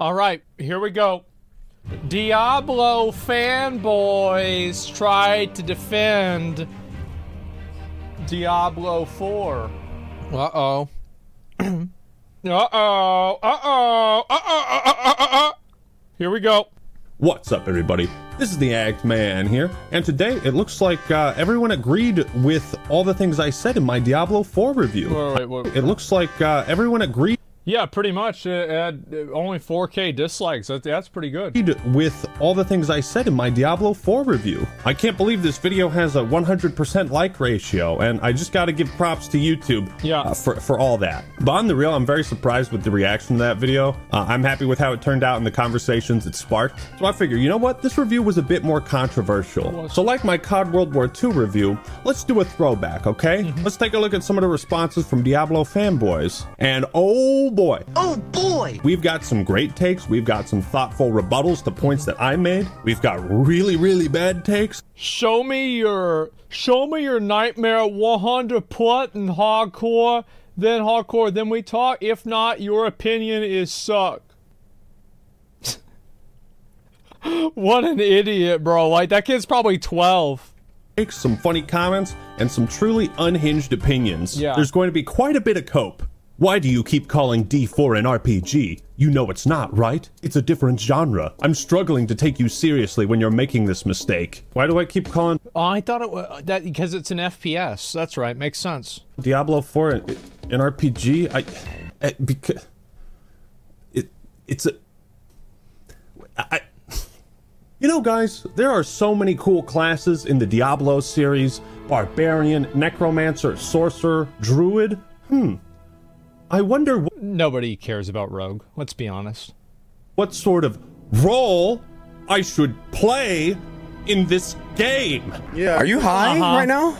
All right, here we go. Diablo fanboys tried to defend Diablo 4. Uh-oh. Here we go. What's up, everybody? This is the Act Man here, and today it looks like everyone agreed with all the things I said in my Diablo 4 review. Wait. It looks like everyone agreed. Yeah, pretty much. It had only 4K dislikes. That's pretty good. With all the things I said in my Diablo 4 review. I can't believe this video has a 100% like ratio, and I just gotta give props to YouTube for all that. But on the real, I'm very surprised with the reaction to that video. I'm happy with how it turned out and the conversations it sparked. So I figure, you know what? This review was a bit more controversial. So like my COD World War II review, let's do a throwback, okay? Let's take a look at some of the responses from Diablo fanboys. And oh boy, we've got some great takes. We've got some thoughtful rebuttals to points that I made. We've got really bad takes. Show me your nightmare 100 put in hardcore, then we talk. If not, your opinion is suck. What an idiot, bro. Like, that kid's probably 12. Some funny comments and some truly unhinged opinions. Yeah. There's going to be quite a bit of cope. Why do you keep calling D4 an RPG? You know it's not, right? It's a different genre. I'm struggling to take you seriously when you're making this mistake. Why do I keep calling... Oh, I thought it was that because it's an FPS. That's right. Makes sense. Diablo 4 an RPG? Because... It's a... You know, guys, there are so many cool classes in the Diablo series. Barbarian, Necromancer, Sorcerer, Druid. I wonder nobody cares about Rogue, let's be honest. What sort of role I should play in this game. Yeah. Are you high right now?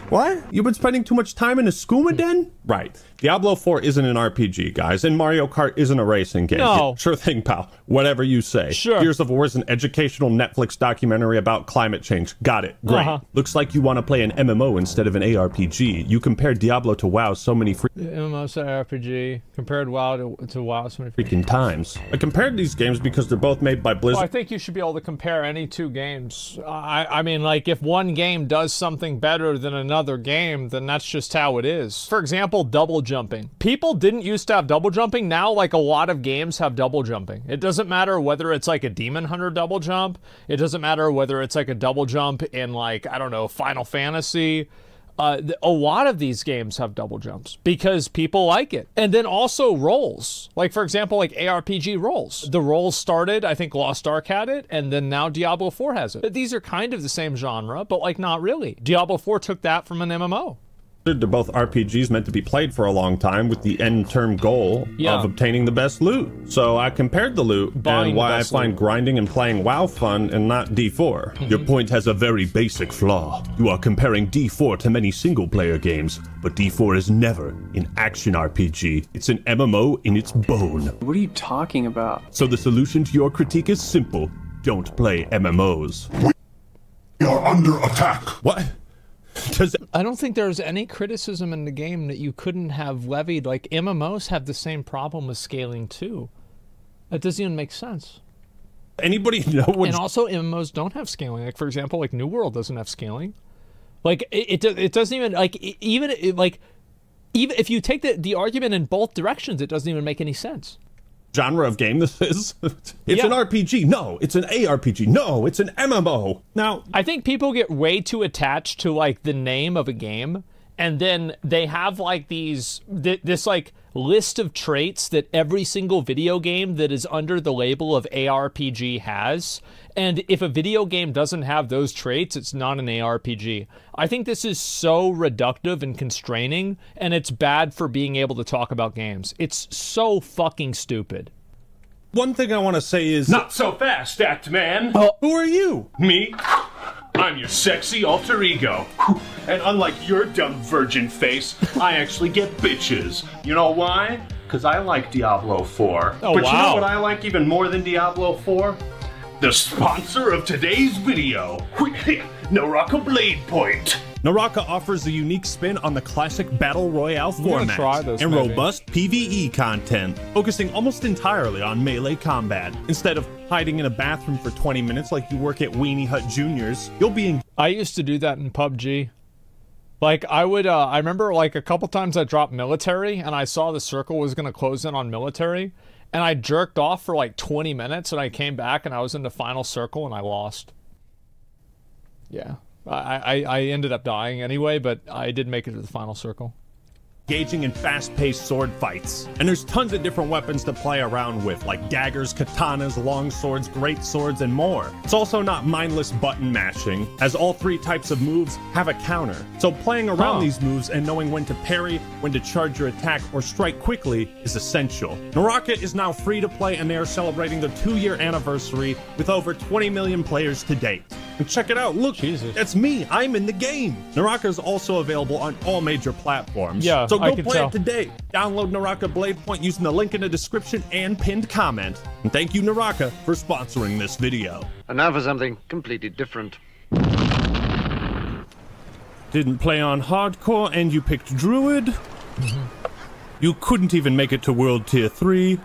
What? You've been spending too much time in a skooma den? Right. Diablo 4 isn't an RPG, guys, and Mario Kart isn't a racing game. No. Sure thing, pal. Whatever you say. Sure. Gears of War is an educational Netflix documentary about climate change. Got it. Great. Looks like you want to play an MMO instead of an ARPG. You compared Diablo to WoW so many MMO to RPG. Compared WoW to WoW so many freaking times. I compared these games because they're both made by Blizzard. Well, I think you should be able to compare any two games. I mean, like, if one game does something better than another game, then that's just how it is. For example, double jumping. People didn't used to have double jumping. Now, like, a lot of games have double jumping. It doesn't matter whether it's like a Demon Hunter double jump. It doesn't matter whether it's like a double jump in, like, I don't know, Final Fantasy. A lot of these games have double jumps because people like it. And then also roles. Like, for example, like ARPG roles. The roles started, I think Lost Ark had it, and then now Diablo 4 has it. These are kind of the same genre, but like not really. Diablo 4 took that from an MMO. They're both RPGs meant to be played for a long time with the end-term goal of obtaining the best loot. So I compared the loot and why I find grinding and playing WoW fun and not D4. Your point has a very basic flaw. You are comparing D4 to many single-player games, but D4 is never an action RPG. It's an MMO in its bone. What are you talking about? So the solution to your critique is simple. Don't play MMOs. We are under attack. What? I don't think there's any criticism in the game that you couldn't have levied. Like, MMOs have the same problem with scaling too. That doesn't even make sense. Anybody know what? And also, MMOs don't have scaling. Like, for example, like New World doesn't have scaling. Like, it doesn't even, like, even if you take the argument in both directions, it doesn't even make any sense. Genre of game this is? It's an RPG. No, it's an ARPG. No, it's an MMO. Now, I think people get way too attached to like the name of a game, and then they have like this like list of traits that every single video game that is under the label of ARPG has. And if a video game doesn't have those traits, it's not an ARPG. I think this is so reductive and constraining, and it's bad for being able to talk about games. It's so fucking stupid. One thing I want to say is... Not so fast, Act Man! Who are you? Me? I'm your sexy alter ego. And unlike your dumb virgin face, I actually get bitches. You know why? Because I like Diablo 4. Oh, but wow. you know what I like even more than Diablo 4? the sponsor of today's video, Naraka Blade Point. Naraka offers a unique spin on the classic Battle Royale format and robust PvE content, focusing almost entirely on melee combat. Instead of hiding in a bathroom for 20 minutes like you work at Weenie Hut Juniors, you'll be I used to do that in PUBG. Like, I would, I remember, like, a couple times I dropped military, and I saw the circle was going to close in on military, and I jerked off for, like, 20 minutes, and I came back, and I was in the final circle, and I lost. Yeah. I ended up dying anyway, but I did make it to the final circle. engaging in fast-paced sword fights. And there's tons of different weapons to play around with, like daggers, katanas, long swords, great swords, and more. It's also not mindless button mashing, as all three types of moves have a counter. So playing around these moves and knowing when to parry, when to charge your attack, or strike quickly is essential. Naraka is now free to play, and they are celebrating their 2-year anniversary with over 20 million players to date. And check it out, look, that's me, I'm in the game. Naraka is also available on all major platforms. Yeah, so go play it today. Download Naraka Blade Point using the link in the description and pinned comment. And thank you, Naraka, for sponsoring this video. And now for something completely different. Didn't play on hardcore and you picked Druid? You couldn't even make it to World Tier 3?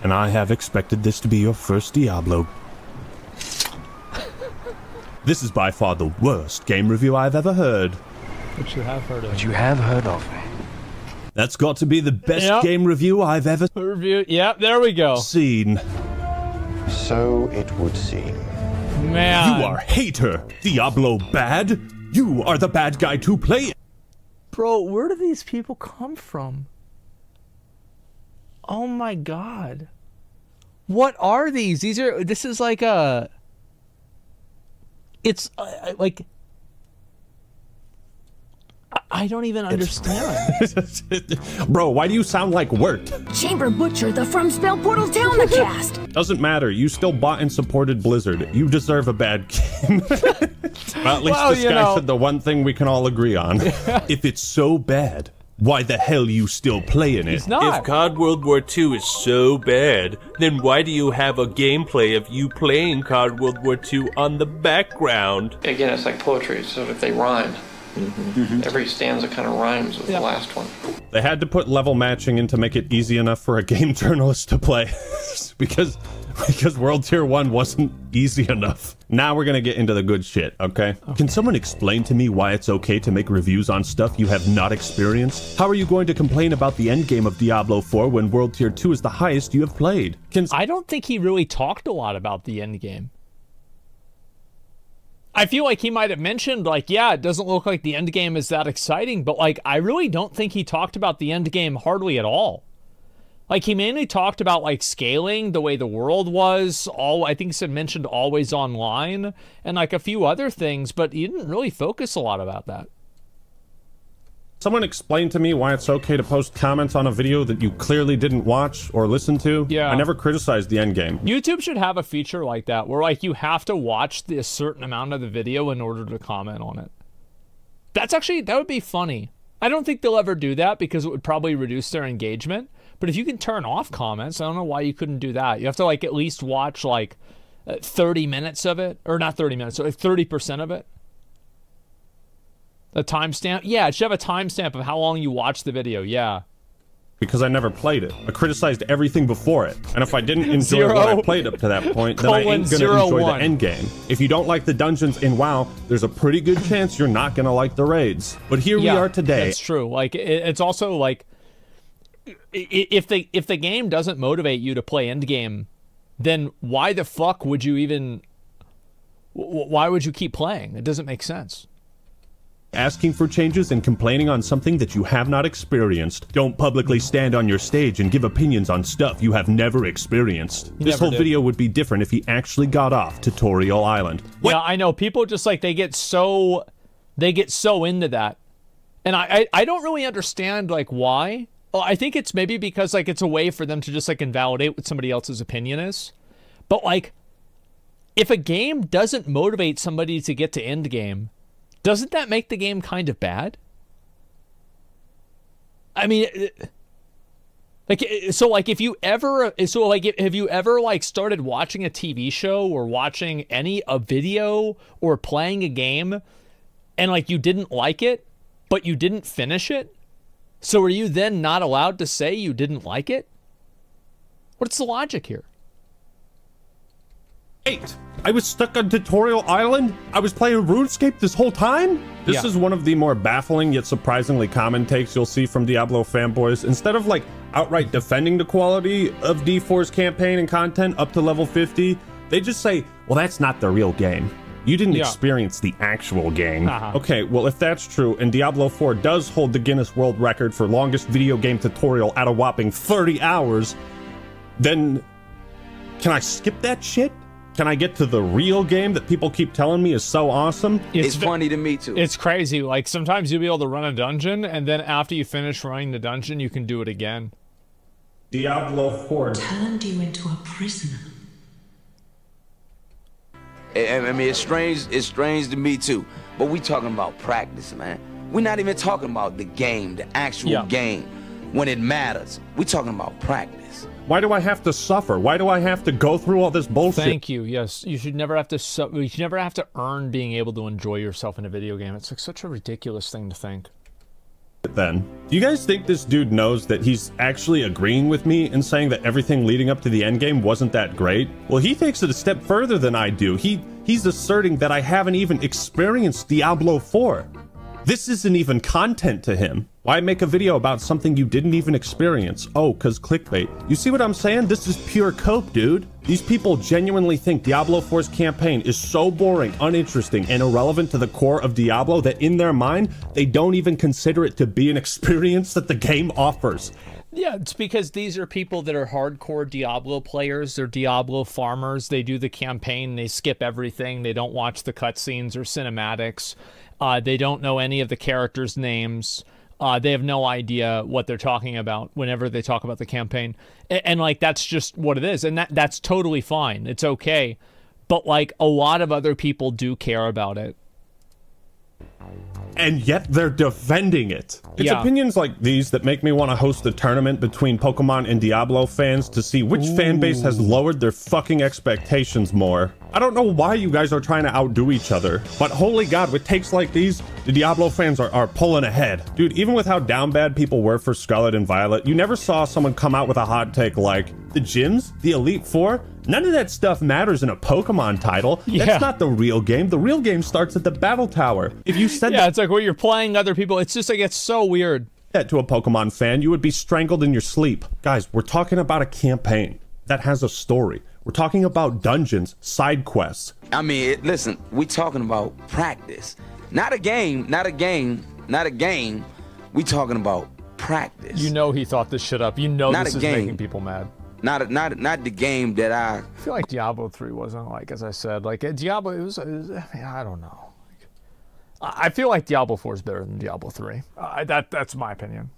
And I have expected this to be your first Diablo. This is by far the worst game review I've ever heard. But you have heard of But you have heard of me. That's got to be the best game review I've ever there we go. Seen. So it would seem. Man. You are hater. Diablo bad. You are the bad guy to play. Bro, where do these people come from? Oh my god. What are these? This is like a... It's like... I don't even understand. Bro, why do you sound like Wirt? Chamber Butcher, the From Spell Portal down the cast. Doesn't matter. You still bought and supported Blizzard. You deserve a bad game. Well, at least this guy said the one thing we can all agree on. If it's so bad, why the hell you still playing it? He's not. If COD World War II is so bad, then why do you have a gameplay of you playing COD World War II on the background? Again, it's like poetry, so if they rhyme. Every stanza kind of rhymes with the last one. They had to put level matching in to make it easy enough for a game journalist to play. because World Tier 1 wasn't easy enough. Now we're gonna get into the good shit, okay? Can someone explain to me why it's okay to make reviews on stuff you have not experienced? How are you going to complain about the endgame of Diablo 4 when World Tier 2 is the highest you have played? I don't think he really talked a lot about the endgame. I feel like he might have mentioned, like, yeah, it doesn't look like the end game is that exciting, but, like, I really don't think he talked about the end game hardly at all. Like, he mainly talked about, like, scaling, the way the world was, I think he mentioned always online, and, like, a few other things, but he didn't really focus a lot about that. Someone explain to me why it's okay to post comments on a video that you clearly didn't watch or listen to. Yeah. I never criticized the endgame. YouTube should have a feature like that, where, like, you have to watch a certain amount of the video in order to comment on it. That would be funny. I don't think they'll ever do that because it would probably reduce their engagement. But if you can turn off comments, I don't know why you couldn't do that. You have to, like, at least watch, like, 30 minutes of it. Or not 30 minutes, so like 30% of it. A timestamp? Yeah, it should have a timestamp of how long you watched the video, yeah. Because I never played it. I criticized everything before it. And if I didn't enjoy what I played up to that point, then I ain't gonna enjoy the end game. If you don't like the dungeons in WoW, there's a pretty good chance you're not gonna like the raids. But here we are today. That's true. Like, it's also like, if the game doesn't motivate you to play endgame, then why the fuck would you even... Why would you keep playing? It doesn't make sense. Asking for changes and complaining on something that you have not experienced. Don't publicly stand on your stage and give opinions on stuff you have never experienced. This whole video would be different if he actually got off Tutorial Island. What? Yeah, I know. People just, like, they get so into that. And I don't really understand, like, why. Well, I think it's maybe because, like, it's a way for them to just, like, invalidate what somebody else's opinion is. But, like, if a game doesn't motivate somebody to get to endgame, doesn't that make the game kind of bad? I mean, Like, so like if you ever, so like have you ever like started watching a TV show or watching a video or playing a game and like you didn't like it, but you didn't finish it? So are you then not allowed to say you didn't like it? What's the logic here? 8. I was stuck on Tutorial Island? I was playing RuneScape this whole time? This is one of the more baffling yet surprisingly common takes you'll see from Diablo fanboys. Instead of like outright defending the quality of D4's campaign and content up to level 50, they just say, well, that's not the real game. You didn't experience the actual game. Okay, well, if that's true, and Diablo 4 does hold the Guinness World Record for longest video game tutorial at a whopping 30 hours, then can I skip that shit? Can I get to the real game that people keep telling me is so awesome? It's funny to me, too. It's crazy. Like, sometimes you'll be able to run a dungeon, and then after you finish running the dungeon, you can do it again. Diablo 4 turned you into a prisoner. I mean, it's strange to me, too. But we talking about practice, man. We're not even talking about the game, the actual game, when it matters. We're talking about practice. Why do I have to suffer? Why do I have to go through all this bullshit? Thank you. Yes, you should never have to. You should never have to earn being able to enjoy yourself in a video game. It's like such a ridiculous thing to think. Then, do you guys think this dude knows that he's actually agreeing with me and saying that everything leading up to the endgame wasn't that great? Well, he takes it a step further than I do. He's asserting that I haven't even experienced Diablo 4. This isn't even content to him. Why make a video about something you didn't even experience? Oh, cause clickbait. You see what I'm saying? This is pure cope, dude. These people genuinely think Diablo 4's campaign is so boring, uninteresting, and irrelevant to the core of Diablo that in their mind, they don't even consider it to be an experience that the game offers. Yeah, it's because these are people that are hardcore Diablo players. They're Diablo farmers. They do the campaign. They skip everything. They don't watch the cutscenes or cinematics. They don't know any of the characters' names. They have no idea what they're talking about whenever they talk about the campaign. And like, that's just what it is. And that's totally fine. It's okay. But like, a lot of other people do care about it. And yet they're defending it. It's opinions like these that make me want to host a tournament between Pokemon and Diablo fans to see which fan base has lowered their fucking expectations more. I don't know why you guys are trying to outdo each other, but holy god, with takes like these, the Diablo fans are pulling ahead. Dude, even with how down bad people were for Scarlet and Violet, you never saw someone come out with a hot take like, the gyms? The Elite Four? None of that stuff matters in a Pokemon title. That's not the real game. The real game starts at the Battle Tower. If you said it's like where you're playing other people, it's just like, it's so weird. That to a Pokemon fan, you would be strangled in your sleep. Guys, we're talking about a campaign that has a story. We're talking about dungeons, side quests. I mean, listen, we're talking about practice. Not a game, not a game, not a game. We're talking about practice. You know he thought this shit up. You know this is making people mad. Not the game that I feel like Diablo 3 wasn't like, as I said, like Diablo, it was I mean, I don't know. I feel like Diablo 4 is better than Diablo 3. That's my opinion.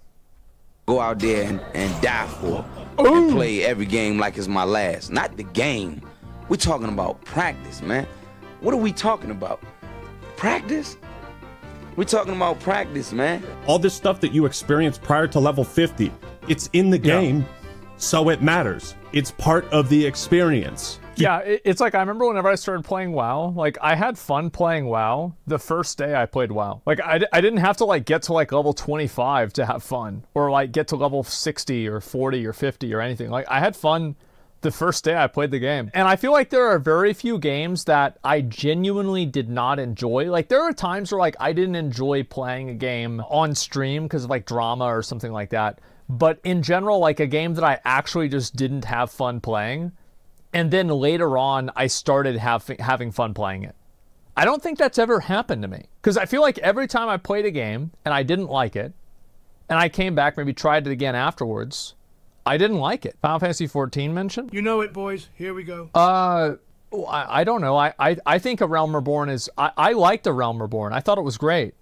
Go out there and die for and play every game like it's my last. Not the game. We're talking about practice, man. What are we talking about? Practice? We're talking about practice, man. All this stuff that you experienced prior to level 50, it's in the game, so it matters. It's part of the experience. Yeah, it's like, I remember whenever I started playing WoW, like, I had fun playing WoW the first day I played WoW. Like, I didn't have to, like, get to, like, level 25 to have fun. Or, like, get to level 60 or 40 or 50 or anything. Like, I had fun the first day I played the game. And I feel like there are very few games that I genuinely did not enjoy. Like, there are times where, like, I didn't enjoy playing a game on stream because of, like, drama or something like that. But in general, like, a game that I actually just didn't have fun playing. And then later on, I started having fun playing it. I don't think that's ever happened to me. Because I feel like every time I played a game and I didn't like it, and I came back, maybe tried it again afterwards, I didn't like it. Final Fantasy 14 mentioned? You know it, boys. Here we go. I don't know. I think A Realm Reborn is... I liked A Realm Reborn. I thought it was great.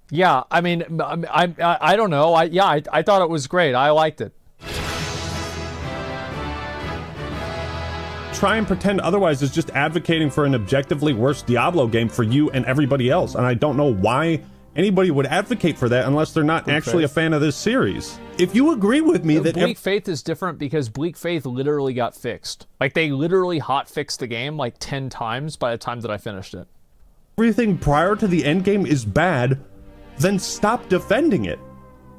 Yeah, I mean, I don't know. I thought it was great. I liked it. Try and pretend otherwise is just advocating for an objectively worse Diablo game for you and everybody else. And I don't know why anybody would advocate for that unless they're not actually a fan of this series. If you agree with me that Bleak Faith is different because Bleak Faith literally got fixed. Like, they literally hot-fixed the game like 10 times by the time that I finished it. Everything prior to the end game is bad, then stop defending it.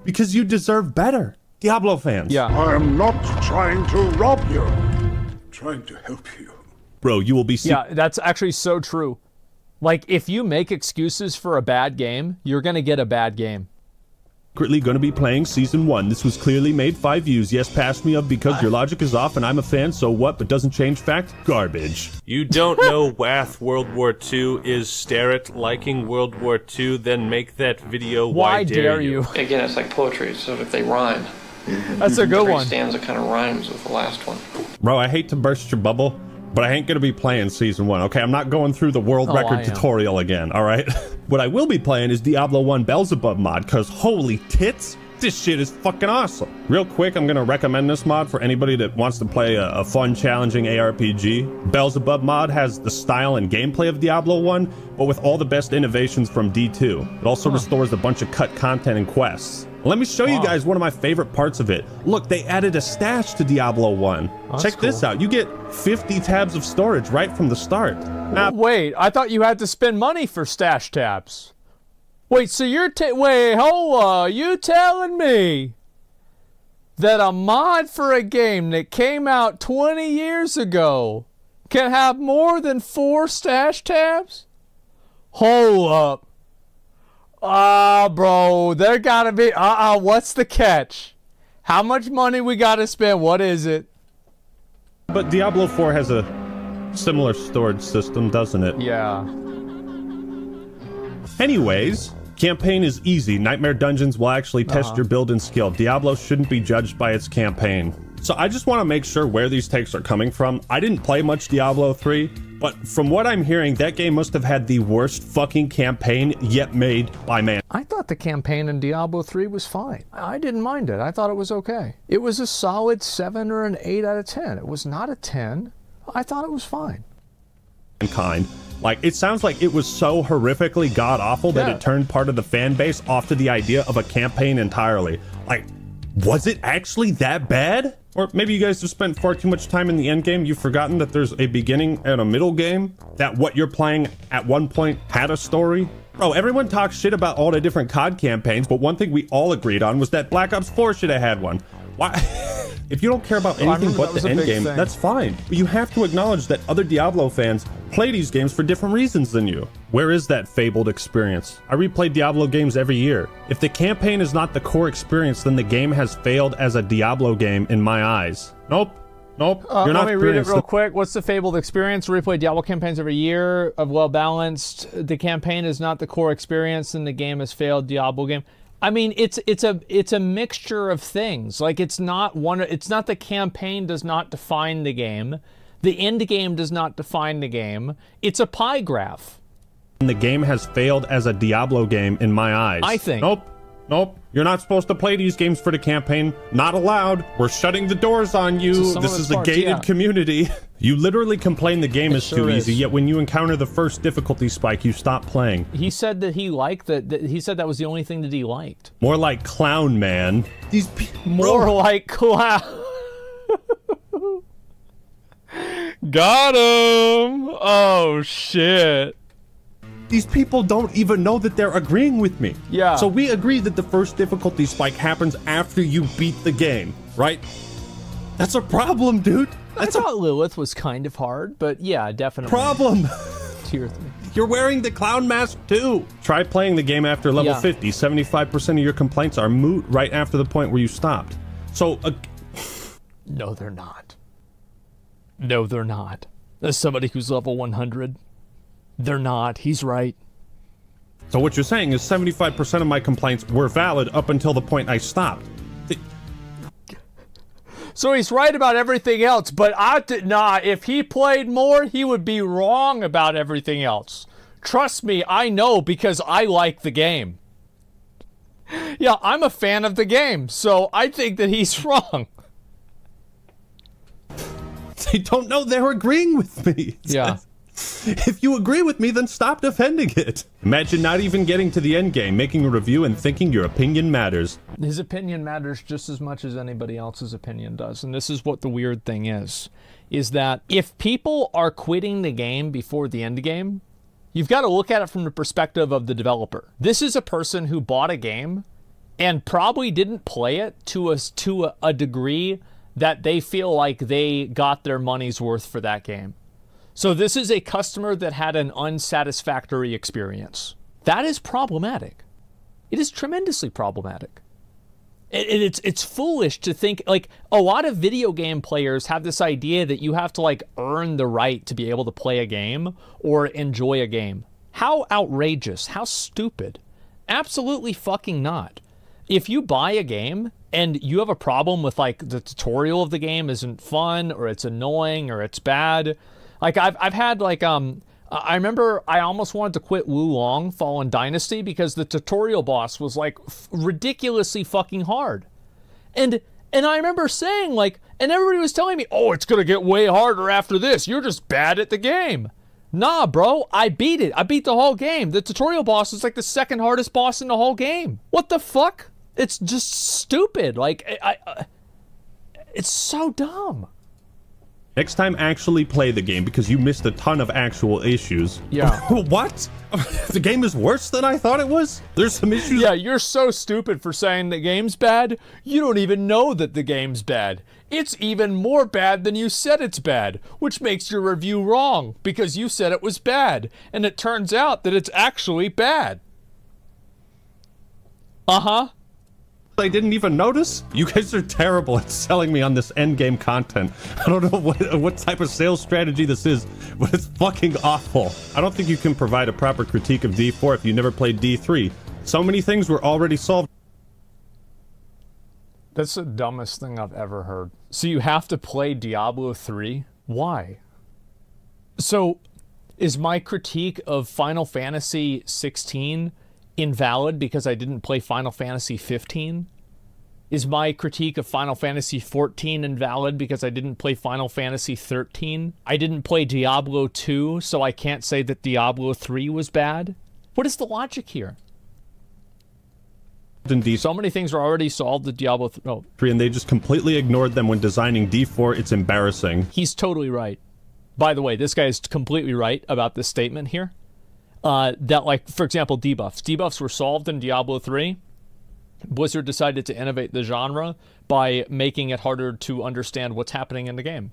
Because you deserve better. Diablo fans. Yeah. I am not trying to rob you. I'm trying to help you. Bro, you will be... Yeah, that's actually so true. Like, if you make excuses for a bad game, you're gonna get a bad game. Secretly gonna be playing Season 1. This was clearly made 5 views. Yes, pass me up because your logic is off and I'm a fan, so what? But doesn't change fact? Garbage. You don't know Wath World War II is stare at liking World War II, then make that video. Why dare you? Again, it's like poetry, so if they rhyme. That's a good Every one. stanza kind of rhymes with the last one. Bro, I hate to burst your bubble, but I ain't gonna be playing Season 1, okay? I'm not going through the world record tutorial again, alright? What I will be playing is Diablo 1 Beelzebub mod, cause holy tits, this shit is fucking awesome. Real quick, I'm gonna recommend this mod for anybody that wants to play a fun, challenging ARPG. Beelzebub mod has the style and gameplay of Diablo 1, but with all the best innovations from D2. It also restores a bunch of cut content and quests. Let me show you guys one of my favorite parts of it. Look, they added a stash to Diablo 1. Check this out. You get 50 tabs of storage right from the start. Wait, I thought you had to spend money for stash tabs. Wait, so you're wait, hold on. You telling me that a mod for a game that came out 20 years ago can have more than 4 stash tabs? Hold up. Bro, there gotta be, what's the catch? How much money we gotta spend? What is it? But Diablo 4 has a similar storage system, doesn't it? Yeah. Anyways, campaign is easy. Nightmare Dungeons will actually test your build and skill. Diablo shouldn't be judged by its campaign. So I just want to make sure where these takes are coming from. I didn't play much Diablo 3, but from what I'm hearing, that game must have had the worst fucking campaign yet made by man. I thought the campaign in Diablo 3 was fine. I didn't mind it. I thought it was okay. It was a solid 7 or an 8 out of 10. It was not a 10. I thought it was fine. Like, it sounds like it was so horrifically god-awful that it turned part of the fan base off to the idea of a campaign entirely. Like, was it actually that bad? Or maybe you guys have spent far too much time in the end game. You've forgotten that there's a beginning and a middle game, that what you're playing at one point had a story. Bro, everyone talks shit about all the different COD campaigns, but one thing we all agreed on was that Black Ops 4 should have had one. Why? If you don't care about anything but the end game, that's fine. But you have to acknowledge that other Diablo fans play these games for different reasons than you. Where is that fabled experience? I replay Diablo games every year. If the campaign is not the core experience, then the game has failed as a Diablo game in my eyes. Nope. Nope. You're not. Let me read it real quick. What's the fabled experience? Replay Diablo campaigns every year of well-balanced. The campaign is not the core experience, then the game has failed. Diablo game. I mean, it's a mixture of things. Like, it's not the campaign does not define the game. The end game does not define the game. It's a pie graph. The game has failed as a Diablo game in my eyes. I think. Nope. Nope. You're not supposed to play these games for the campaign. Not allowed. We're shutting the doors on you. This is a gated community. You literally complain the game is too easy, yet when you encounter the first difficulty spike, you stop playing. He said that he liked that. He said that was the only thing that he liked. More like Clown Man. More like Clown. Got him. Oh shit. These people don't even know that they're agreeing with me. Yeah. So we agree that the first difficulty spike happens after you beat the game, right? That's a problem, dude. I thought Lilith was kind of hard, but yeah, definitely. Problem. Tier 3. You're wearing the clown mask too. Try playing the game after level 50. 75% of your complaints are moot right after the point where you stopped. So, no, they're not. No, they're not. As somebody who's level 100, they're not. He's right. So what you're saying is 75% of my complaints were valid up until the point I stopped. So he's right about everything else, but if he played more, he would be wrong about everything else. Trust me, I know because I like the game. Yeah, I'm a fan of the game, so I think that he's wrong. They don't know they're agreeing with me. Yeah. If you agree with me, then stop defending it. Imagine not even getting to the end game, making a review and thinking your opinion matters. His opinion matters just as much as anybody else's opinion does. And this is what the weird thing is that if people are quitting the game before the end game, you've got to look at it from the perspective of the developer. This is a person who bought a game and probably didn't play it to a degree that they feel like they got their money's worth for that game. So this is a customer that had an unsatisfactory experience. That is problematic. It is tremendously problematic. It's foolish to think, like, a lot of video game players have this idea that you have to, like, earn the right to be able to play a game or enjoy a game. How outrageous, how stupid. Absolutely fucking not. If you buy a game and you have a problem with, like, the tutorial of the game isn't fun or it's annoying or it's bad, like, I've had, like, I remember I almost wanted to quit Wulong Fallen Dynasty because the tutorial boss was, like, ridiculously fucking hard. And I remember saying, like, and everybody was telling me, oh, it's gonna get way harder after this. You're just bad at the game. Nah, bro, I beat it. I beat the whole game. The tutorial boss is, like, the second hardest boss in the whole game. What the fuck? It's just stupid. Like, it's so dumb. Next time, actually play the game because you missed a ton of actual issues. Yeah. What? The game is worse than I thought it was? There's some issues? Yeah, you're so stupid for saying the game's bad. You don't even know that the game's bad. It's even more bad than you said it's bad, which makes your review wrong because you said it was bad, and it turns out that it's actually bad. Uh-huh. I didn't even notice? You guys are terrible at selling me on this endgame content. I don't know what type of sales strategy this is, but it's fucking awful. I don't think you can provide a proper critique of D4 if you never played D3. So many things were already solved. That's the dumbest thing I've ever heard. So you have to play Diablo 3? Why? So, is my critique of Final Fantasy 16 invalid because I didn't play Final Fantasy 15? Is my critique of Final Fantasy 14 invalid because I didn't play Final Fantasy 13? I didn't play Diablo 2, so I can't say that Diablo 3 was bad? What is the logic here? Indeed. So many things are already solved with Diablo 3, and they just completely ignored them when designing D4. It's embarrassing. He's totally right. By the way, this guy is completely right about this statement here. That, like, for example, debuffs. Debuffs were solved in Diablo 3. Blizzard decided to innovate the genre by making it harder to understand what's happening in the game.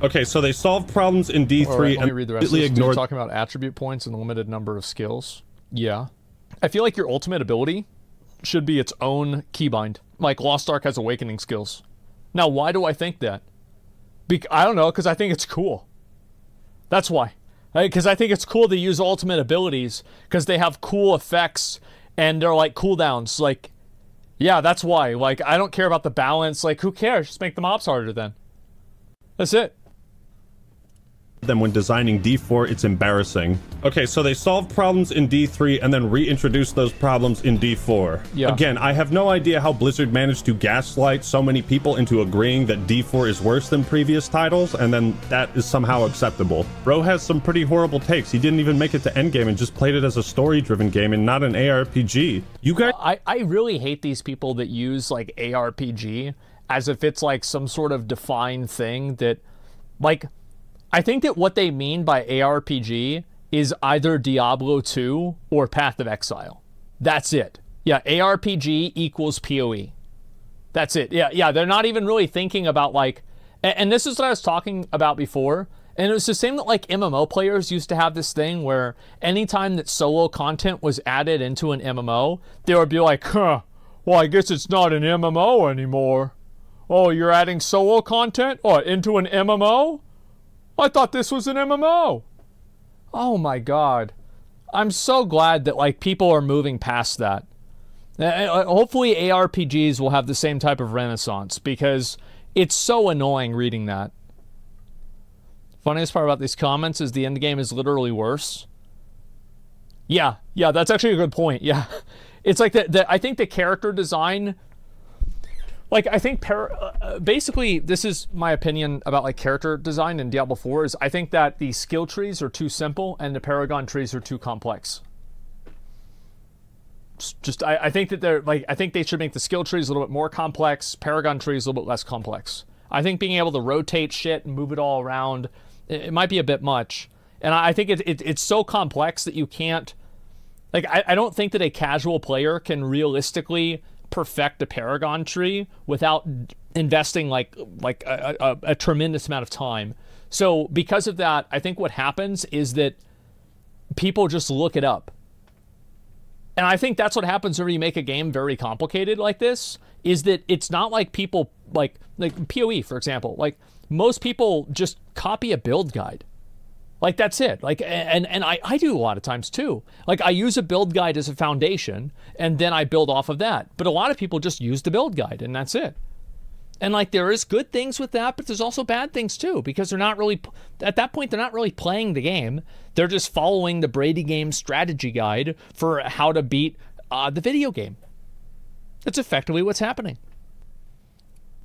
Okay, so they solved problems in D3 right, and let me read the rest of this. You're talking about attribute points and limited number of skills. Yeah. I feel like your ultimate ability should be its own keybind. Like Lost Ark has awakening skills. Now, why do I think that? I don't know, because I think it's cool. That's why. Because I think it's cool to use ultimate abilities because they have cool effects and they're like cooldowns. Like, yeah, that's why. Like, I don't care about the balance. Like, who cares? Just make the mobs harder then. That's it. Then when designing D4, it's embarrassing. Okay, so they solved problems in D3 and then reintroduced those problems in D4. Yeah. Again, I have no idea how Blizzard managed to gaslight so many people into agreeing that D4 is worse than previous titles, and then that is somehow acceptable. Bro has some pretty horrible takes. He didn't even make it to endgame and just played it as a story-driven game and not an ARPG. You guys... I really hate these people that use, like, ARPG as if it's, like, some sort of defined thing that, like... I think that what they mean by ARPG is either Diablo 2 or Path of Exile. That's it. Yeah, ARPG equals PoE. That's it. Yeah, they're not even really thinking about, like... And this is what I was talking about before. And it was the same that, like, MMO players used to have this thing where anytime that solo content was added into an MMO, they would be like, huh, well, I guess it's not an MMO anymore. Oh, you're adding solo content? What, into an MMO? I thought this was an MMO. Oh my god. I'm so glad that, like, people are moving past that. Hopefully ARPGs will have the same type of renaissance because it's so annoying reading that. Funniest part about these comments is the end game is literally worse. Yeah, that's actually a good point. Yeah. It's like I think the character design Like, I think basically this is my opinion about like character design in Diablo 4 is I think that the skill trees are too simple and the Paragon trees are too complex. I think that I think they should make the skill trees a little bit more complex, Paragon trees a little bit less complex. I think being able to rotate shit and move it all around, it might be a bit much. And I think it's so complex that you can't, like, I don't think that a casual player can realistically perfect a Paragon tree without investing like a tremendous amount of time. So because of that, I think what happens is that people just look it up. And I think that's what happens when you make a game very complicated like this, is that it's not like people, like PoE, for example. Like, most people just copy a build guide. Like, that's it. Like, and I do a lot of times too. Like, I use a build guide as a foundation, and then I build off of that. But a lot of people just use the build guide, and that's it. And, like, there is good things with that, but there's also bad things too, because they're not really, at that point, they're not really playing the game. They're just following the Brady Game strategy guide for how to beat the video game. That's effectively what's happening.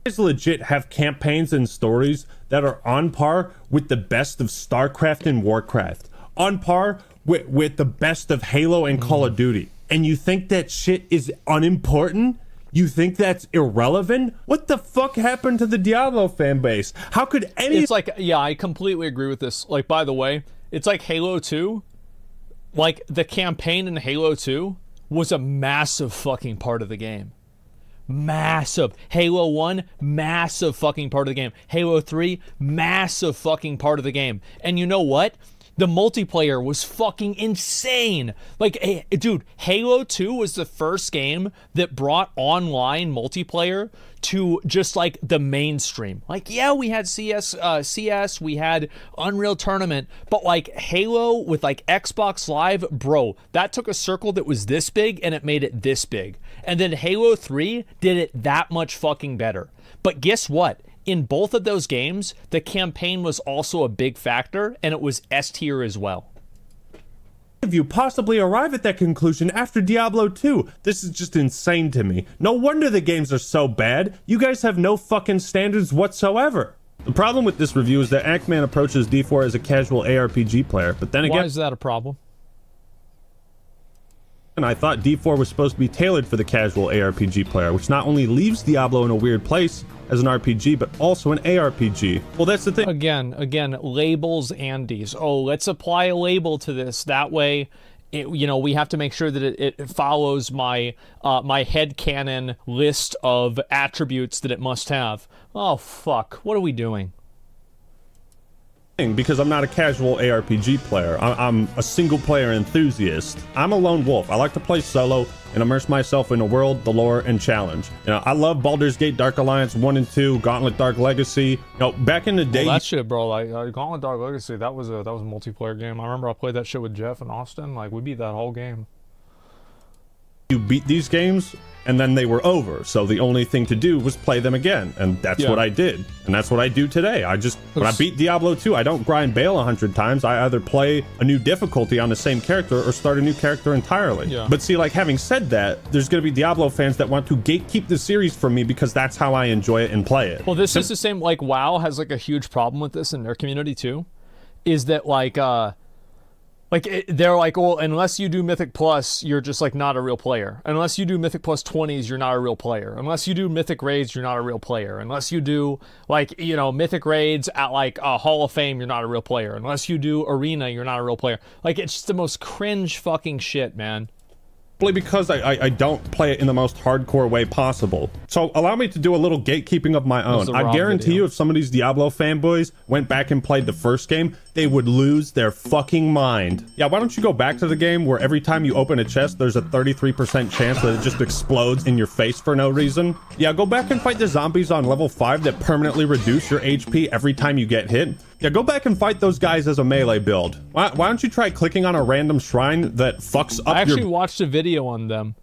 Guys legit have campaigns and stories that are on par with the best of StarCraft and Warcraft, on par with the best of Halo and Call of Duty, and you think that shit is unimportant? You think that's irrelevant? What the fuck happened to the Diablo fan base? How could any— It's like, yeah, I completely agree with this. Like, by the way, it's like Halo 2. Like, the campaign in Halo 2 was a massive fucking part of the game. Massive. Halo 1, massive fucking part of the game. Halo 3, massive fucking part of the game. And you know what? The multiplayer was fucking insane. Like, dude, Halo 2 was the first game that brought online multiplayer to just like the mainstream. Like, yeah, we had CS, we had Unreal Tournament, but like Halo with like Xbox Live, bro, that took a circle that was this big and it made it this big. And then Halo 3 did it that much fucking better. But guess what? In both of those games, the campaign was also a big factor, and it was S tier as well. If you possibly arrive at that conclusion after Diablo 2, this is just insane to me. No wonder the games are so bad. You guys have no fucking standards whatsoever. The problem with this review is that Ackman approaches D4 as a casual ARPG player, but then again— Why is that a problem? And I thought D4 was supposed to be tailored for the casual ARPG player, which not only leaves Diablo in a weird place as an RPG, but also an ARPG. Well, that's the thing. Again, labels, Andes. Oh, let's apply a label to this. That way, you know, we have to make sure that it follows my my headcanon list of attributes that it must have. Oh, fuck. What are we doing? Because I'm not a casual ARPG player. I'm a single player enthusiast. I'm a lone wolf. I like to play solo and immerse myself in the world, the lore, and challenge. You know, I love Baldur's Gate Dark Alliance 1 and 2, Gauntlet Dark Legacy. You know, back in the day— Well, that shit, bro, like Gauntlet Dark Legacy, that was a multiplayer game. I remember I played that shit with Jeff and Austin. Like, we beat that whole game. You beat these games and then they were over, so the only thing to do was play them again, and that's what I did, and that's what I do today. When I beat Diablo 2, I don't grind bail 100 times. I either play a new difficulty on the same character or start a new character entirely. But see, like, having said that, there's gonna be Diablo fans that want to gatekeep the series from me because that's how I enjoy it and play it. Well, this is the same, like, WoW has like a huge problem with this in their community too, is that like they're like, well, unless you do Mythic Plus, you're just like not a real player. Unless you do Mythic Plus 20s, you're not a real player. Unless you do Mythic Raids, you're not a real player. Unless you do, like, you know, Mythic Raids at like a Hall of Fame, you're not a real player. Unless you do Arena, you're not a real player. Like, it's just the most cringe fucking shit, man. Because I don't play it in the most hardcore way possible. So allow me to do a little gatekeeping of my own. I guarantee you, if some of these Diablo fanboys went back and played the first game, they would lose their fucking mind. Yeah, why don't you go back to the game where every time you open a chest, there's a 33% chance that it just explodes in your face for no reason? Yeah, go back and fight the zombies on level 5 that permanently reduce your HP every time you get hit. Yeah, go back and fight those guys as a melee build. Why don't you try clicking on a random shrine that fucks up I actually watched a video on them.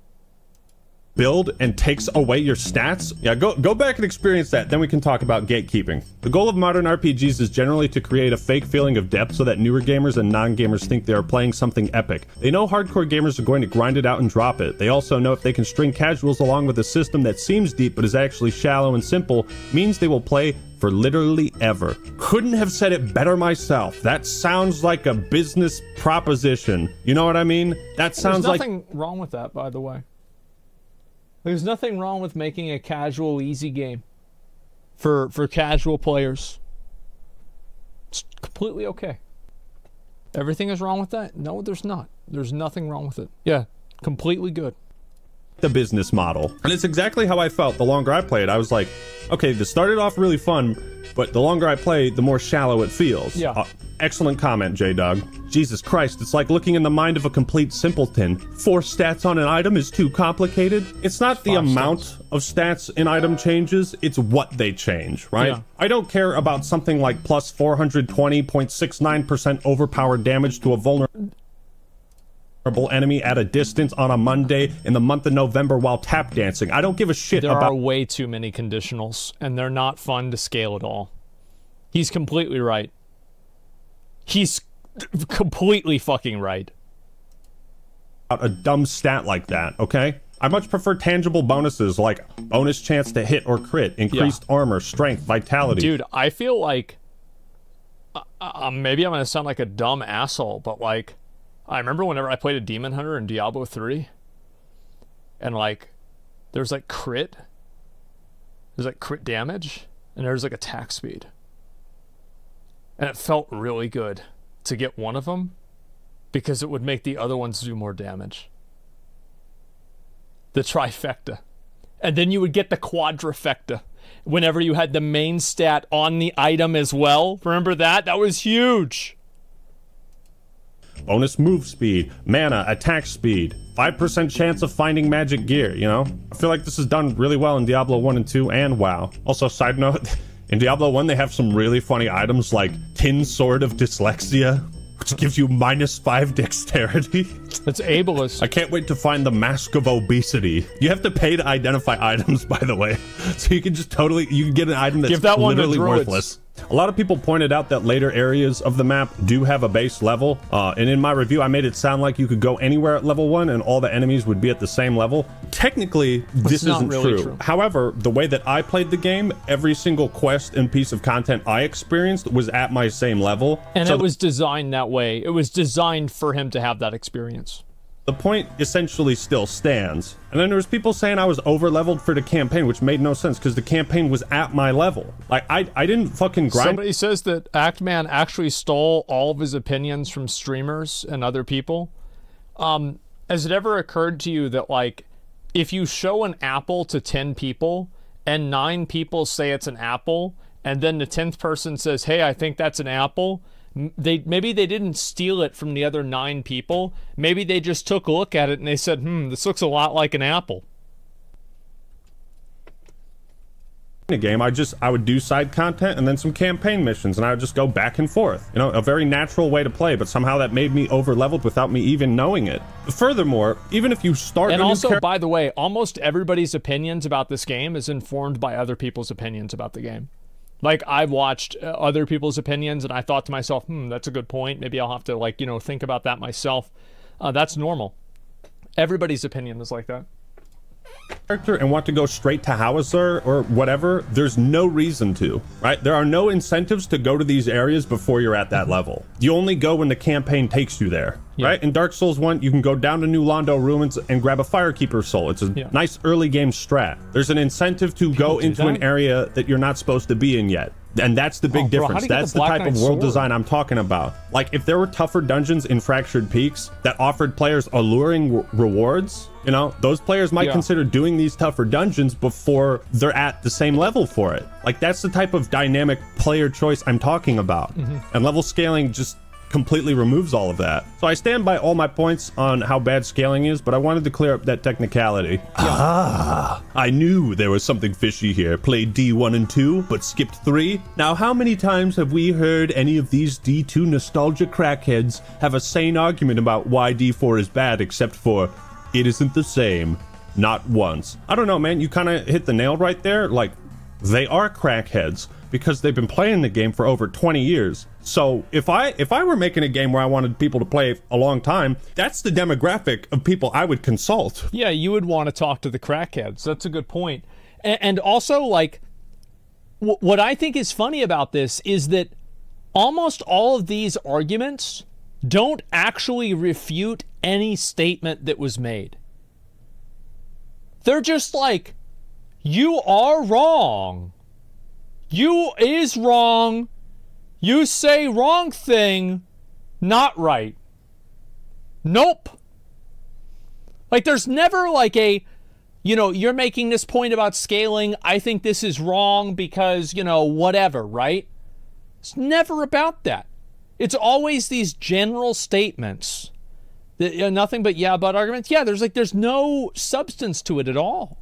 build and takes away your stats? Yeah, go back and experience that, then we can talk about gatekeeping. The goal of modern RPGs is generally to create a fake feeling of depth so that newer gamers and non-gamers think they are playing something epic. They know hardcore gamers are going to grind it out and drop it. They also know if they can string casuals along with a system that seems deep but is actually shallow and simple, means they will play for literally ever. Couldn't have said it better myself. That sounds like a business proposition. You know what I mean? That sounds like... There's nothing wrong with that, by the way. There's nothing wrong with making a casual, easy game for casual players. It's completely okay. Everything is wrong with that? No, there's not. There's nothing wrong with it. Yeah, completely good. The business model. And it's exactly how I felt the longer I played. I was like, okay, this started off really fun, but the longer I play, the more shallow it feels. Yeah. Excellent comment, J-Dog. Jesus Christ, it's like looking in the mind of a complete simpleton. 4 stats on an item is too complicated. It's not the amount of stats in item changes, it's what they change, right? Yeah. I don't care about something like plus 420.69% overpowered damage to a vulnerable enemy at a distance on a Monday in the month of November while tap dancing. I don't give a shit about— There are way too many conditionals, and they're not fun to scale at all. He's completely right. He's completely fucking right. A dumb stat like that, okay? I much prefer tangible bonuses like bonus chance to hit or crit, increased armor, strength, vitality. Dude, I feel like... maybe I'm gonna sound like a dumb asshole, but like... I remember whenever I played a Demon Hunter in Diablo 3, and like, there's like crit damage, and there's like attack speed. And it felt really good to get one of them, because it would make the other ones do more damage. The trifecta. And then you would get the quadrifecta, whenever you had the main stat on the item as well. Remember that? That was huge! Bonus move speed, mana, attack speed, 5% chance of finding magic gear, you know? I feel like this is done really well in Diablo 1 and 2 and WoW. Also, side note, in Diablo 1 they have some really funny items like Tin Sword of Dyslexia, which gives you -5 dexterity. That's ableist. I can't wait to find the Mask of Obesity. You have to pay to identify items, by the way. So you can just you can get an item that's literally worthless. A lot of people pointed out that later areas of the map do have a base level, and in my review I made it sound like you could go anywhere at level 1 and all the enemies would be at the same level. Technically, this isn't really true. However, the way that I played the game, every single quest and piece of content I experienced was at my same level. And so it was designed that way. It was designed for him to have that experience. The point essentially still stands. And then there was people saying I was over-leveled for the campaign, which made no sense because the campaign was at my level. Like, I didn't fucking grind. Somebody says that Actman actually stole all of his opinions from streamers and other people. Has it ever occurred to you that, like, if you show an apple to 10 people and 9 people say it's an apple, and then the 10th person says, hey, I think that's an apple, maybe they didn't steal it from the other 9 people. Maybe they just took a look at it and they said, this looks a lot like an apple. In a game, I would do side content and then some campaign missions, and I would just go back and forth. You know, a very natural way to play, but somehow that made me over-leveled without me even knowing it. Furthermore, even if you start and also, by the way, almost everybody's opinions about this game is informed by other people's opinions about the game. Like, I've watched other people's opinions, and I thought to myself, that's a good point. Maybe I'll have to, like, you know, think about that myself. That's normal. Everybody's opinion is like that. Character and want to go straight to Howitzer or whatever, there's no reason to, right? There are no incentives to go to these areas before you're at that level. You only go when the campaign takes you there, right? In Dark Souls 1, you can go down to New Londo Ruins and grab a Firekeeper Soul. It's a nice early game strat. There's an incentive to go into an area that you're not supposed to be in yet. And that's the big difference. That's the type of world design I'm talking about. Like, if there were tougher dungeons in Fractured Peaks that offered players alluring rewards, you know, those players might consider doing these tougher dungeons before they're at the same level for it. Like, that's the type of dynamic player choice I'm talking about. And level scaling just completely removes all of that. So I stand by all my points on how bad scaling is, but I wanted to clear up that technicality. Ah, I knew there was something fishy here. Played D1 and 2, but skipped 3. Now, how many times have we heard any of these D2 nostalgia crackheads have a sane argument about why D4 is bad, except for it isn't the same? Not once. I don't know, man. You kind of hit the nail right there. Like, they are crackheads because they've been playing the game for over 20 years. So if I were making a game where I wanted people to play a long time, that's the demographic of people I would consult. Yeah, you would want to talk to the crackheads. That's a good point. And also, like, what I think is funny about this is that almost all of these arguments don't actually refute any statement that was made. They're just like, you are wrong. You is wrong. You say wrong thing, not right. Nope. Like, there's never like a, you know, you're making this point about scaling. I think this is wrong because, you know, whatever, right? It's never about that. It's always these general statements. That, you know, nothing but yeah, but arguments. Yeah, there's no substance to it at all.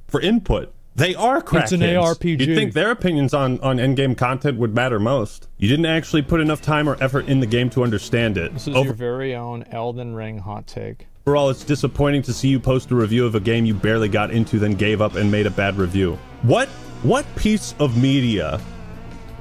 For input. They are crackheads. It's an ARPG. You'd think their opinions on endgame content would matter most. You didn't actually put enough time or effort in the game to understand it. This is your very own Elden Ring hot take. Overall, it's disappointing to see you post a review of a game you barely got into, then gave up and made a bad review. What piece of media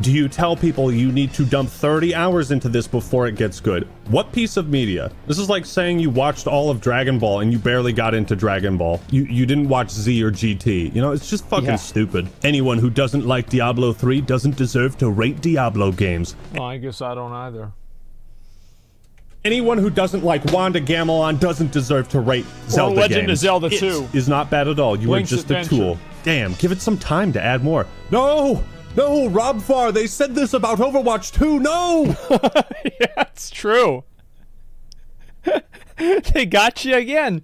do you tell people you need to dump 30 hours into this before it gets good? What piece of media? This is like saying you watched all of Dragon Ball and you barely got into Dragon Ball. You didn't watch Z or GT. You know, it's just fucking stupid. Anyone who doesn't like Diablo 3 doesn't deserve to rate Diablo games. Well, I guess I don't either. Anyone who doesn't like Wanda Gamelon doesn't deserve to rate Zelda games. Legend of Zelda 2. It is not bad at all. You are just a tool. Damn, give it some time to add more. No! No, Rob Farr, they said this about Overwatch 2, no! Yeah, it's true. They got you again.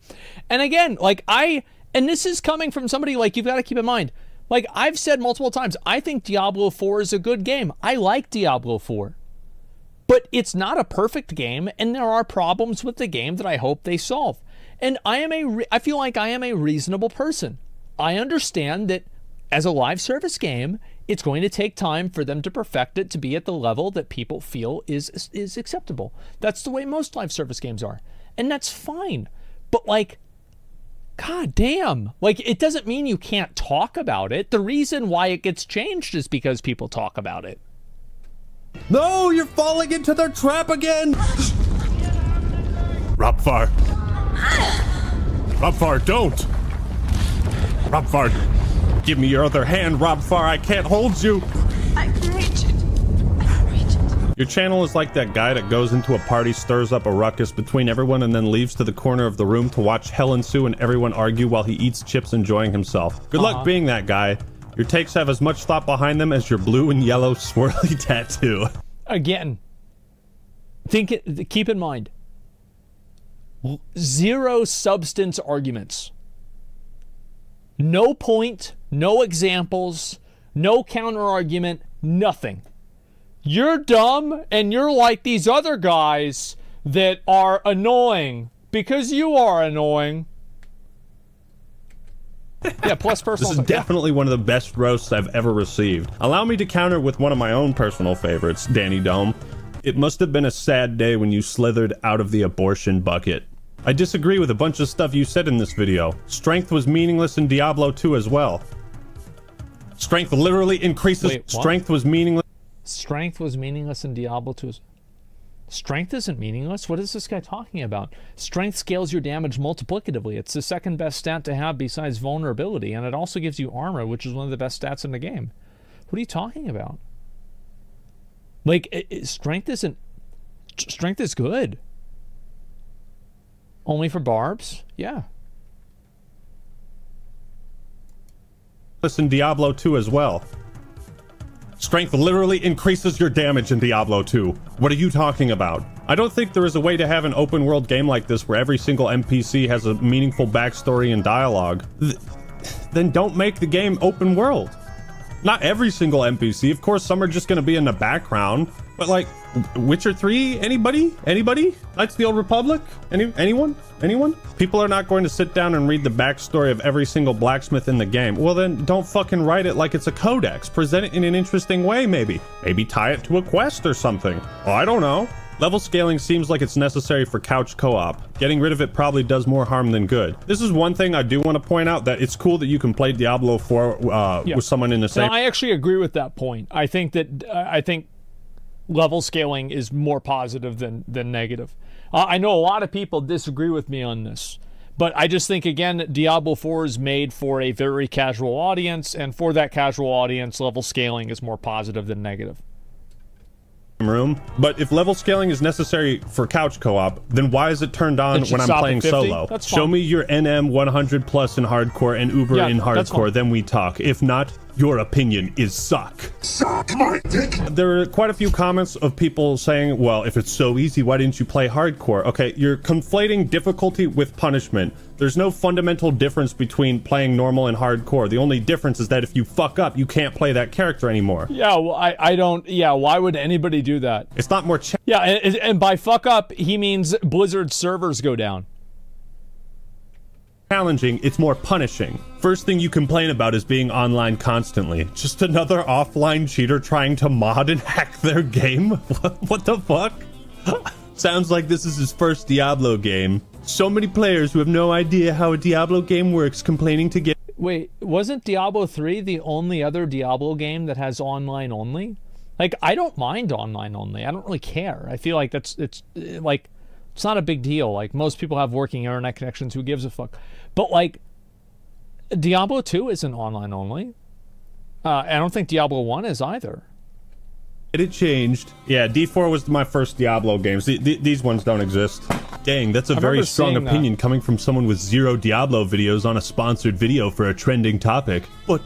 And again, like and this is coming from somebody, like, you've got to keep in mind, like, I've said multiple times, I think Diablo 4 is a good game. I like Diablo 4. But it's not a perfect game, and there are problems with the game that I hope they solve. And I feel like I am a reasonable person. I understand that as a live service game, it's going to take time for them to perfect it to be at the level that people feel is acceptable. That's the way most live service games are. And that's fine. But, like, god damn. Like, it doesn't mean you can't talk about it. The reason why it gets changed is because people talk about it. No, you're falling into their trap again! Rob Farr. Rob Farr, don't! Rob Farr. Give me your other hand, Rob Farr. I can't hold you. I can reach it. I can reach it. Your channel is like that guy that goes into a party, stirs up a ruckus between everyone, and then leaves to the corner of the room to watch hell ensue and everyone argue while he eats chips enjoying himself. Good luck being that guy. Your takes have as much thought behind them as your blue and yellow swirly tattoo. Again, keep in mind, zero substance arguments. No point, no examples, no counter-argument, nothing. You're dumb, and you're like these other guys that are annoying because you are annoying. Yeah, plus personal. This is definitely one of the best roasts I've ever received. Allow me to counter with one of my own personal favorites, Danny Dome. It must have been a sad day when you slithered out of the abortion bucket. I disagree with a bunch of stuff you said in this video. Strength was meaningless in Diablo 2 as well. Strength literally increases. Wait, strength was meaningless. Strength was meaningless in Diablo 2. Strength isn't meaningless. What is this guy talking about? Strength scales your damage multiplicatively. It's the second best stat to have besides vulnerability, and it also gives you armor, which is one of the best stats in the game. What are you talking about? Like, strength isn't... Strength is good. Only for barbs? Yeah. In Diablo 2 as well. Strength literally increases your damage in Diablo 2. What are you talking about? I don't think there is a way to have an open world game like this where every single NPC has a meaningful backstory and dialogue. Then don't make the game open world. Not every single NPC, of course some are just gonna be in the background, but like, Witcher 3, anybody? Anybody? Knights of the Old Republic? Anyone? Anyone? People are not going to sit down and read the backstory of every single blacksmith in the game. Well then, don't fucking write it like it's a codex. Present it in an interesting way, maybe. Maybe tie it to a quest or something. Oh, I don't know. Level scaling seems like it's necessary for couch co-op. Getting rid of it probably does more harm than good. This is one thing I do want to point out, that it's cool that you can play Diablo 4 with someone in the same... No, I actually agree with that point. I think level scaling is more positive than negative. I know a lot of people disagree with me on this, but I just think, again, Diablo 4 is made for a very casual audience, and for that casual audience, level scaling is more positive than negative. Room. But if level scaling is necessary for couch co-op, then why is it turned on when I'm playing solo? Show me your NM 100 plus in hardcore and Uber in hardcore, then we talk. If not, your opinion is suck. Suck my dick! There are quite a few comments of people saying, well, if it's so easy, why didn't you play hardcore? Okay, you're conflating difficulty with punishment. There's no fundamental difference between playing normal and hardcore. The only difference is that if you fuck up, you can't play that character anymore. Yeah, well, I don't... Yeah, why would anybody do that? It's not more... Yeah, and by fuck up, he means Blizzard servers go down. Challenging, it's more punishing. First thing you complain about is being online constantly. Just another offline cheater trying to mod and hack their game? What the fuck? Sounds like this is his first Diablo game. So many players who have no idea how a Diablo game works complaining to get... Wait, wasn't Diablo 3 the only other Diablo game that has online only? Like, I don't mind online only. I don't really care. I feel like it's not a big deal. Like, most people have working internet connections. Who gives a fuck? But, like, Diablo 2 isn't online only. I don't think Diablo 1 is either. It changed. Yeah, D4 was my first Diablo games. These ones don't exist. Dang, that's a very strong opinion coming from someone with 0 Diablo videos on a sponsored video for a trending topic. But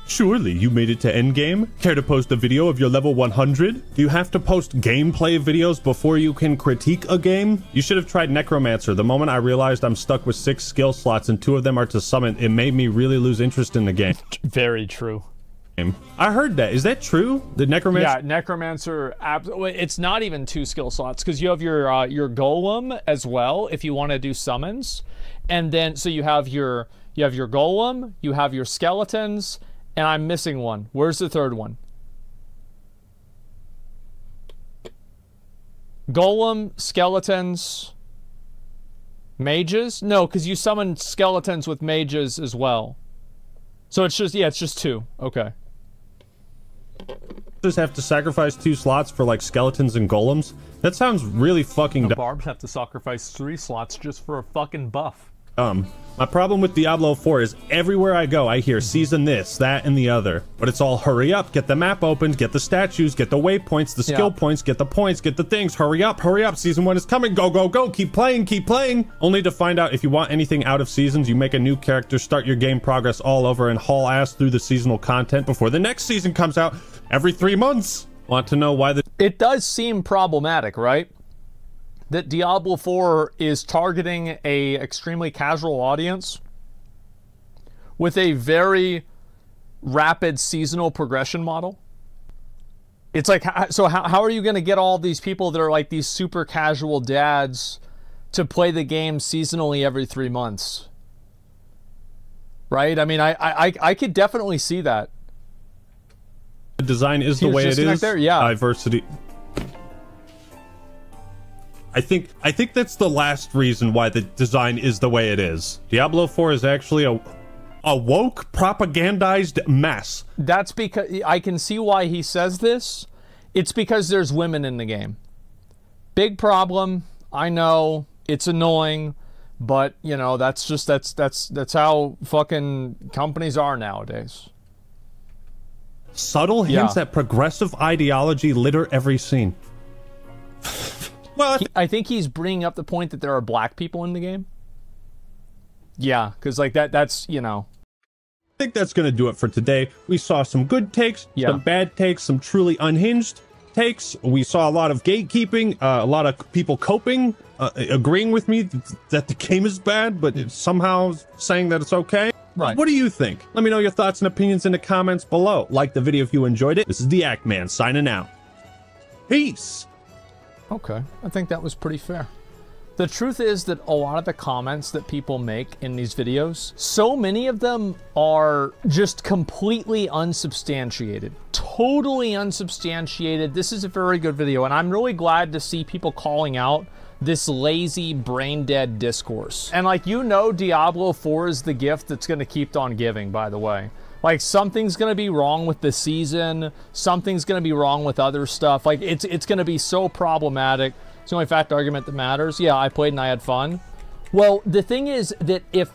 surely you made it to endgame? Care to post a video of your level 100? Do you have to post gameplay videos before you can critique a game? You should have tried Necromancer. The moment I realized I'm stuck with 6 skill slots and 2 of them are to summon, it made me really lose interest in the game. Very true. I heard that. Is that true? The Necromancer? Yeah, Necromancer. It's not even 2 skill slots, because you have your Golem as well if you want to do summons, and then so you have your Golem, you have your skeletons, and I'm missing one. Where's the third one? Golem, skeletons, mages? No, because you summon skeletons with mages as well. So it's just 2. Okay. Just have to sacrifice 2 slots for like skeletons and golems? That sounds really fucking dumb. Barbs have to sacrifice 3 slots just for a fucking buff. My problem with Diablo 4 is everywhere I go, I hear season this, that, and the other. But it's all hurry up, get the map opened, get the statues, get the waypoints, the skill points, get the points, get the things, hurry up, season 1 is coming, go, go, go, keep playing! Only to find out if you want anything out of seasons, you make a new character, start your game progress all over, and haul ass through the seasonal content before the next season comes out every 3 months. Want to know why It does seem problematic, right? That Diablo 4 is targeting a extremely casual audience with a very rapid seasonal progression model. It's like, so how are you going to get all these people that are like these super casual dads to play the game seasonally every 3 months? Right? I mean, I could definitely see that. The design is the way it is. Yeah. Diversity. I think that's the last reason why the design is the way it is. Diablo 4 is actually a woke, propagandized mess. That's because I can see why he says this. It's because there's women in the game. Big problem. I know it's annoying, but you know that's how fucking companies are nowadays. Subtle hints at progressive ideology litter every scene. Well, I think he's bringing up the point that there are black people in the game. Yeah, because like that's, you know. I think that's going to do it for today. We saw some good takes, some bad takes, some truly unhinged takes. We saw a lot of gatekeeping, a lot of people coping, agreeing with me that the game is bad, but somehow saying that it's okay. Right. What do you think? Let me know your thoughts and opinions in the comments below. Like the video if you enjoyed it. This is the Act Man signing out. Peace. Okay, I think that was pretty fair. The truth is that a lot of the comments that people make in these videos, so many of them are just completely unsubstantiated. totally unsubstantiated. This is a very good video, and I'm really glad to see people calling out this lazy, brain-dead discourse. And like, you know, Diablo 4 is the gift that's going to keep on giving, by the way. Like, something's going to be wrong with the season. Something's going to be wrong with other stuff. Like, it's going to be so problematic. It's the only fact argument that matters. Yeah, I played and I had fun. Well, the thing is that if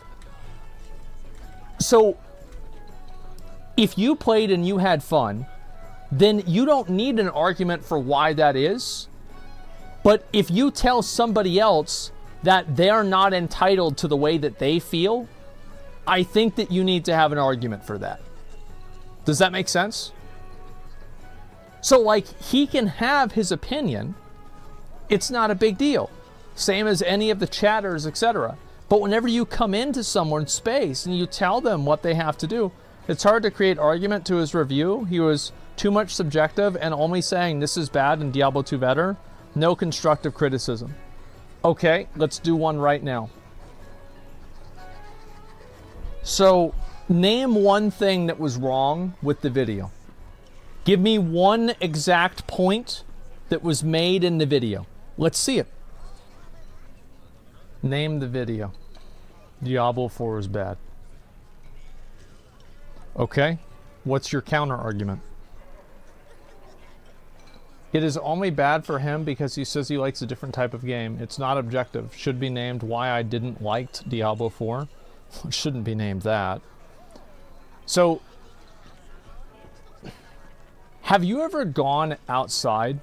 you played and you had fun, then you don't need an argument for why that is. But if you tell somebody else that they're not entitled to the way that they feel, I think that you need to have an argument for that. Does that make sense? So, like, he can have his opinion. It's not a big deal. Same as any of the chatters, etc. But whenever you come into someone's space and you tell them what they have to do, it's hard to create argument to his review. He was too much subjective and only saying this is bad and Diablo 2 better. No constructive criticism. Okay, let's do one right now. So, name one thing that was wrong with the video. Give me one exact point that was made in the video. Let's see it. Name the video. Diablo 4 is bad. Okay, what's your counter argument? It is only bad for him because he says he likes a different type of game. It's not objective. Should be named why I didn't like Diablo 4. It shouldn't be named that. So, have you ever gone outside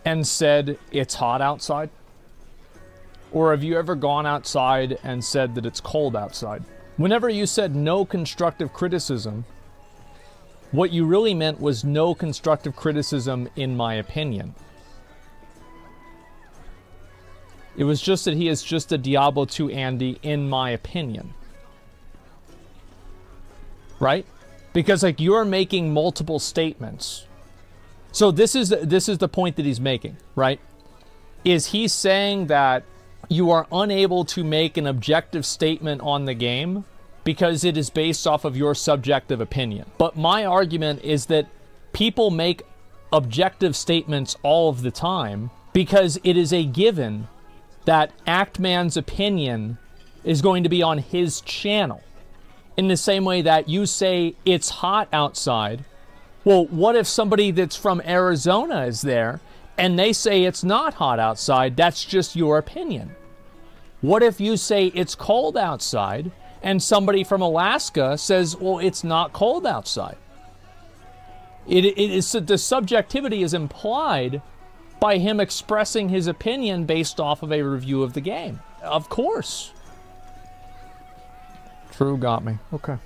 and said it's hot outside? Or have you ever gone outside and said that it's cold outside? Whenever you said no constructive criticism, what you really meant was no constructive criticism in my opinion. It was just that he is just a Diablo 2 Andy in my opinion. Right? Because like you're making multiple statements. So this is the point that he's making, right? Is he saying that you are unable to make an objective statement on the game because it is based off of your subjective opinion. But my argument is that people make objective statements all of the time because it is a given that Actman's opinion is going to be on his channel. In the same way that you say it's hot outside. Well, what if somebody that's from Arizona is there and they say it's not hot outside? That's just your opinion. What if you say it's cold outside and somebody from Alaska says, well, it's not cold outside? The subjectivity is implied by him expressing his opinion based off of a review of the game. Of course. True, got me. Okay.